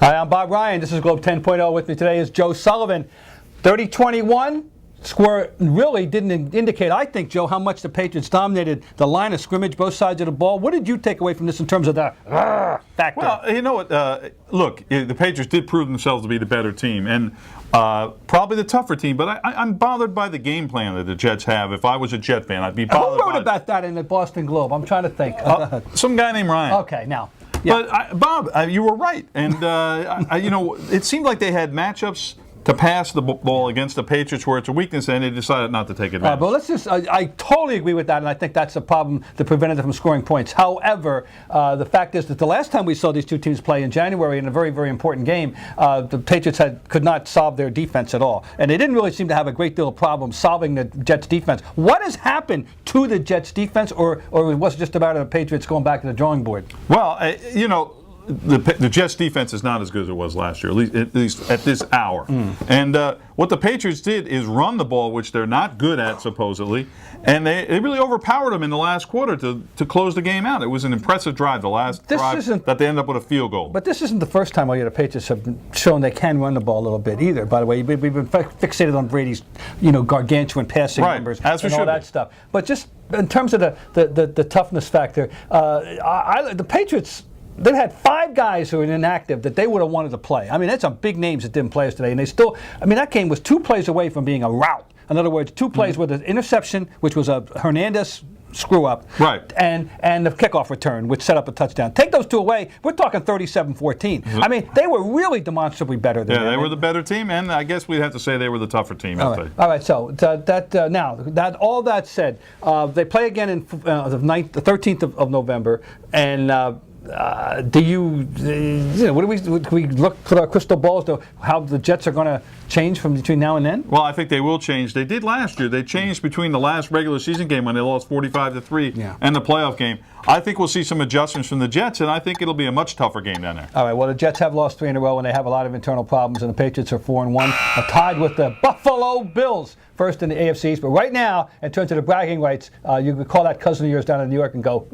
Hi, I'm Bob Ryan. This is Globe 10.0. With me today is Joe Sullivan. 30-21. Score really didn't indicate, I think, Joe, how much the Patriots dominated the line of scrimmage, both sides of the ball. What did you take away from this in terms of the factor? Well, you know what? Look, the Patriots did prove themselves to be the better team and probably the tougher team. But I'm bothered by the game plan that the Jets have. If I was a Jet fan, I'd be bothered. Who wrote about that in the Boston Globe? I'm trying to think. Some guy named Ryan. Okay, now. Yeah. But Bob, you were right, and you know, it seemed like they had matchups to pass the ball against the Patriots where it's a weakness, and they decided not to take advantage. But let's just, I totally agree with that, and I think that's the problem that prevented them from scoring points. However, the fact is that the last time we saw these two teams play in January in a very, very important game, the Patriots could not solve their defense at all. And they didn't really seem to have a great deal of problems solving the Jets' defense. What has happened to the Jets' defense, or was it just about the Patriots going back to the drawing board? Well, you know, the Jets' defense is not as good as it was last year, at least at this hour. And what the Patriots did is run the ball, which they're not good at, supposedly, and they really overpowered them in the last quarter to close the game out. It was an impressive drive, the last drive that they ended up with a field goal. But this isn't the first time all year the Patriots have shown they can run the ball a little bit either. By the way, we've been fixated on Brady's, gargantuan passing numbers and all that stuff. But just in terms of the toughness factor, the Patriots, they had 5 guys who were inactive that they would have wanted to play. I mean, that's some big names that didn't play us today. And they still, I mean, that game was 2 plays away from being a rout. In other words, 2 plays with an interception, which was a Hernandez screw up, right, and the kickoff return, which set up a touchdown. Take those 2 away, we're talking 37-14. I mean, they were really demonstrably better than them. Yeah, they were the better team, and I guess we'd have to say they were the tougher team. All right. So all that said, they play again in the 13th of November, and. What do we look put our crystal balls to how the Jets are going to change from between now and then? Well, I think they will change. They did last year. They changed between the last regular season game when they lost 45-3 and the playoff game. I think we'll see some adjustments from the Jets, and I think it'll be a much tougher game down there. All right. Well, the Jets have lost 3 in a row, and they have a lot of internal problems, and the Patriots are 4-1, tied with the Buffalo Bills, first in the AFC East. But right now, in terms of the bragging rights, you could call that cousin of yours down in New York and go,